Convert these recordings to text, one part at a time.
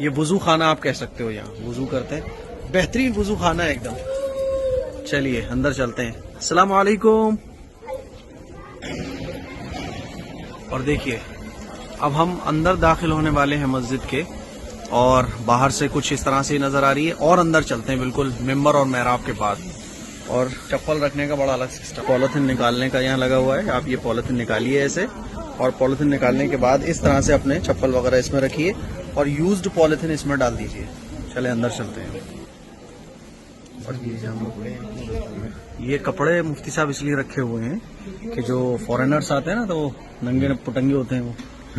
یہ وضو خانہ آپ کہہ سکتے ہو, یہاں وضو کرتے ہیں, بہترین وضو خانہ ہے ایک دم. چلیے اندر چلتے ہیں. السلام علیکم. اور دیکھیے اب ہم اندر داخل ہونے والے ہیں مسجد کے, اور باہر سے کچھ اس طرح سے نظر آ رہی ہے, اور اندر چلتے ہیں بالکل ممبر اور محراب کے پاس. اور چپل رکھنے کا بڑا الگ سسٹم, پولیتھین نکالنے کا یہاں لگا ہوا ہے. آپ یہ پولیتھین نکالیے ایسے, اور پولیتھین نکالنے کے بعد اس طرح سے اپنے چپل وغیرہ اس میں رکھیے, اور یوزڈ پولیتھین اس میں ڈال دیجیے. چلے اندر چلتے ہیں. اور یہ کپڑے مفتی صاحب اس لیے رکھے ہوئے ہیں کہ جو فورینرز آتے ہیں نا تو وہ ننگے پٹنگے ہوتے ہیں, وہ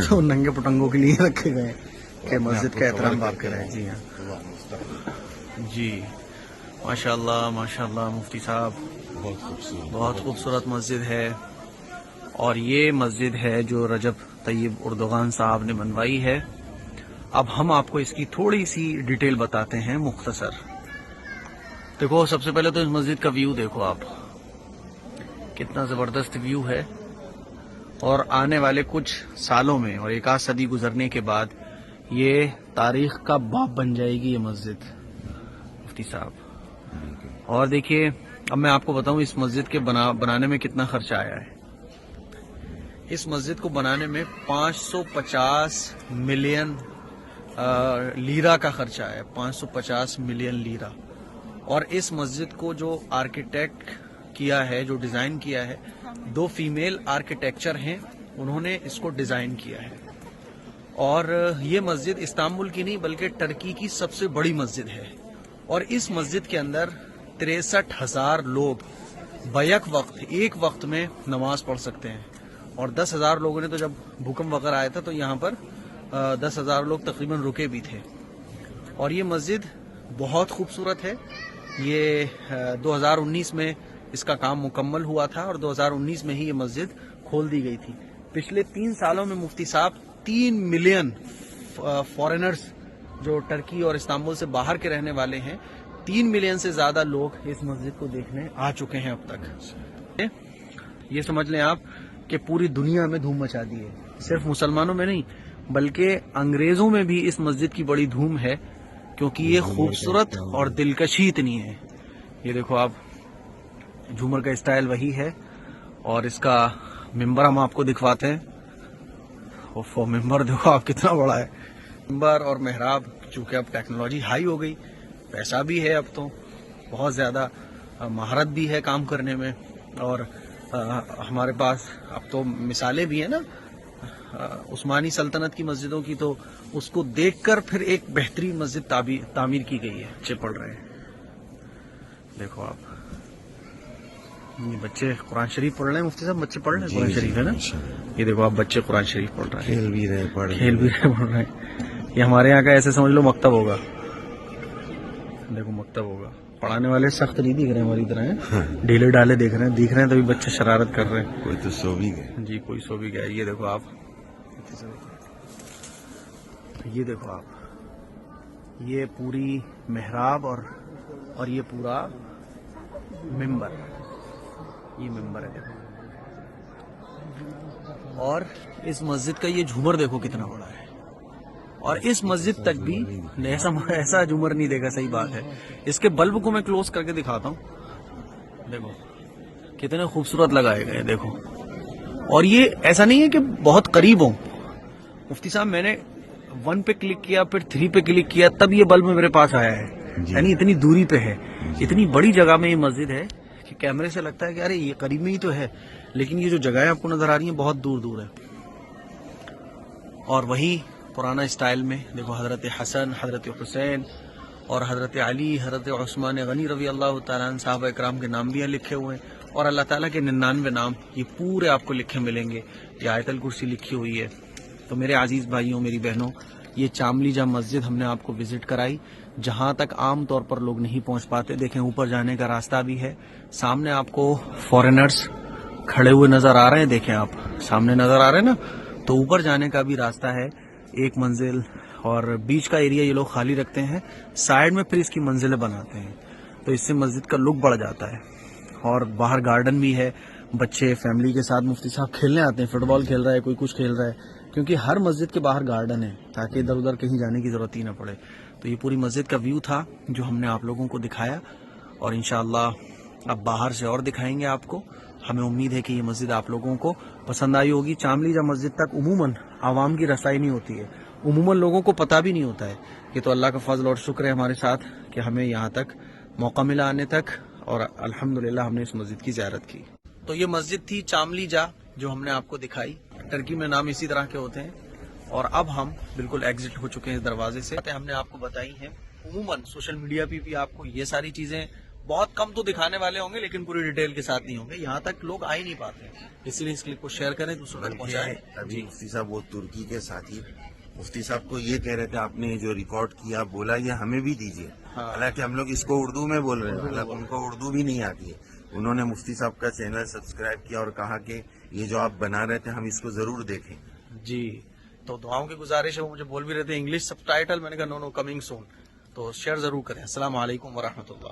تو ننگے پٹنگوں کے لیے رکھے گئے ہیں کہ مسجد کا احترام آپ کریں. جی ہاں جی, ماشاء اللہ مفتی صاحب, بہت خوبصورت مسجد ہے. اور یہ مسجد ہے جو رجب طیب اردوغان صاحب نے بنوائی ہے. اب ہم آپ کو اس کی تھوڑی سی ڈیٹیل بتاتے ہیں مختصر. دیکھو سب سے پہلے تو اس مسجد کا ویو دیکھو آپ, کتنا زبردست ویو ہے. اور آنے والے کچھ سالوں میں اور ایک آدھ صدی گزرنے کے بعد یہ تاریخ کا باب بن جائے گی یہ مسجد مفتی صاحب. اور دیکھیے اب میں آپ کو بتاؤں اس مسجد کے بنانے میں کتنا خرچہ آیا ہے. اس مسجد کو بنانے میں 550 ملین لیرہ کا خرچہ آیا, 550 ملین لیرہ. اور اس مسجد کو جو آرکیٹیکٹ کیا ہے, جو ڈیزائن کیا ہے, 2 فیمیل آرکیٹیکچر ہیں, انہوں نے اس کو ڈیزائن کیا ہے. اور یہ مسجد استنبول کی نہیں بلکہ ٹرکی کی سب سے بڑی مسجد ہے. اور اس مسجد کے اندر 63,000 لوگ بیک وقت ایک وقت میں نماز پڑھ سکتے ہیں. اور 10,000 لوگوں نے تو جب بھوکمپ وغیرہ آیا تھا تو یہاں پر 10,000 لوگ تقریباً رکے بھی تھے. اور یہ مسجد بہت خوبصورت ہے. یہ 2019 میں اس کا کام مکمل ہوا تھا, اور 2019 میں ہی یہ مسجد کھول دی گئی تھی. پچھلے 3 سالوں میں مفتی صاحب 3 ملین فورینرز جو ٹرکی اور استنبول سے باہر کے رہنے والے ہیں, 3 ملین سے زیادہ لوگ اس مسجد کو دیکھنے آ چکے ہیں اب تک. یہ سمجھ لیں آپ کہ پوری دنیا میں دھوم مچا دی ہے, صرف مسلمانوں میں نہیں بلکہ انگریزوں میں بھی اس مسجد کی بڑی دھوم ہے, کیونکہ یہ خوبصورت اور دلکشی اتنی ہے. یہ دیکھو آپ, جھومر کا اسٹائل وہی ہے, اور اس کا ممبر ہم آپ کو دکھواتے ہیں. ممبر دیکھو آپ کتنا بڑا ہے. ممبر اور محراب, چونکہ اب ٹیکنالوجی ہائی ہو گئی, پیسہ بھی ہے, اب تو بہت زیادہ مہارت بھی ہے کام کرنے میں, اور ہمارے پاس اب تو مثالیں بھی ہیں نا عثمانی سلطنت کی مسجدوں کی, تو اس کو دیکھ کر پھر ایک بہترین مسجد تعمیر کی گئی ہے. بچے پڑھ رہے ہیں, دیکھو آپ, یہ بچے قرآن شریف پڑھ رہے ہیں. مفتی صاحب بچے پڑھ رہے ہیں قرآن شریف ہے نا. یہ دیکھو آپ بچے قرآن شریف پڑھ رہے ہیں, کھیل بھی رہے پڑھ رہے ہیں. یہ ہمارے یہاں کا ایسے سمجھ لو مکتب ہوگا. دیکھو مکتب ہوگا, پڑھانے والے سخت نہیں دکھ رہے ہیں ہماری طرح, ڈھیلے ڈالے دیکھ رہے ہیں تبھی بچے شرارت کر رہے ہیں. کوئی تو سو بھی گئے. جی کوئی سو بھی گیا. یہ دیکھو آپ, یہ دیکھو آپ, یہ پوری محراب اور یہ پورا ممبر, یہ ممبر ہے دیکھو. اور اس مسجد کا یہ جھومر دیکھو کتنا بڑا ہے, اور اس مسجد تک بھی ایسا جھومر نہیں دیکھا. صحیح بات ہے. اس کے بلب کو میں کلوز کر کے دکھاتا ہوں, دیکھو کتنے خوبصورت لگائے گئے. دیکھو, اور یہ ایسا نہیں ہے کہ بہت قریب ہوں. مفتی صاحب میں نے 1 پہ کلک کیا, پھر 3 پہ کلک کیا, تب یہ بلب میرے پاس آیا ہے. یعنی اتنی دوری پہ ہے, اتنی بڑی جگہ میں یہ مسجد ہے کہ کیمرے سے لگتا ہے کہ ارے یہ قریب میں ہی تو ہے, لیکن یہ جو جگہیں آپ کو نظر آ رہی ہیں بہت دور دور ہے. اور وہی پرانا اسٹائل میں دیکھو, حضرت حسن, حضرت حسین اور حضرت علی, حضرت عثمان غنی رضی اللہ تعالیٰ عنہ صحابہ اکرام کے نام بھی لکھے ہوئے ہیں, اور اللہ تعالیٰ کے 99 نام یہ پورے آپ کو لکھے ملیں گے. یہ آیت الکرسی لکھی ہوئی ہے. تو میرے عزیز بھائیوں, میری بہنوں, یہ چاملی جامع مسجد ہم نے آپ کو وزٹ کرائی, جہاں تک عام طور پر لوگ نہیں پہنچ پاتے. دیکھیں اوپر جانے کا راستہ بھی ہے. سامنے آپ کو فورینرز کھڑے ہوئے نظر آ رہے ہیں, دیکھیں آپ سامنے نظر آ رہے ہیں نا, تو اوپر جانے کا بھی راستہ ہے, 1 منزل, اور بیچ کا ایریا یہ لوگ خالی رکھتے ہیں, سائڈ میں پھر اس کی منزلیں بناتے ہیں, تو اس سے مسجد کا لک بڑھ جاتا ہے. اور باہر گارڈن بھی ہے, بچے فیملی کے ساتھ مفتی صاحب کھیلنے آتے ہیں, فٹ بال کھیل رہا ہے, کوئی کچھ کھیل رہا ہے, کیونکہ ہر مسجد کے باہر گارڈن ہے تاکہ ادھر ادھر کہیں جانے کی ضرورت ہی نہ پڑے. تو یہ پوری مسجد کا ویو تھا جو ہم نے آپ لوگوں کو دکھایا, اور انشاءاللہ اب باہر سے اور دکھائیں گے آپ کو. ہمیں امید ہے کہ یہ مسجد آپ لوگوں کو پسند آئی ہوگی. چاملی جا مسجد تک عموماً عوام کی رسائی نہیں ہوتی ہے, عموماً لوگوں کو پتہ بھی نہیں ہوتا ہے. یہ تو اللہ کا فضل اور شکر ہے ہمارے ساتھ کہ ہمیں یہاں تک موقع ملا آنے تک, اور الحمدللہ ہم نے اس مسجد کی زیارت کی. تو یہ مسجد تھی چاملی جا جو ہم نے آپ کو دکھائی. ٹرکی میں نام اسی طرح کے ہوتے ہیں. اور اب ہم بالکل ایگزٹ ہو چکے ہیں اس دروازے سے. ہم نے آپ کو بتائی ہیں. عموماً سوشل میڈیا پہ بھی آپ کو یہ ساری چیزیں بہت کم تو دکھانے والے ہوں گے, لیکن پوری ڈیٹیل کے ساتھ نہیں ہوں گے. یہاں تک لوگ آ ہی نہیں پاتے ہیں, اسی لیے اس کلپ کو شیئر کریں, دوسروں تک پہنچائیں. ابھی مفتی صاحب وہ ترکی کے ساتھی مفتی صاحب کو یہ کہہ رہے تھے آپ نے جو ریکارڈ کیا بولا یہ ہمیں بھی دیجیے. حالانکہ ہم لوگ اس کو اردو میں بول رہے ہیں, حالانکہ ان کو اردو بھی نہیں آتی ہے. انہوں نے مفتی صاحب کا چینل سبسکرائب کیا اور کہا کہ یہ جو آپ بنا رہے تھے ہم اس کو ضرور دیکھیں. جی, تو دعاؤں کی گزارش ہے. وہ مجھے بول بھی رہے تھے انگلش سب ٹائٹل, میں نے کہا نو کمنگ سون. تو شیئر ضرور کریں. السلام علیکم ورحمۃ اللہ.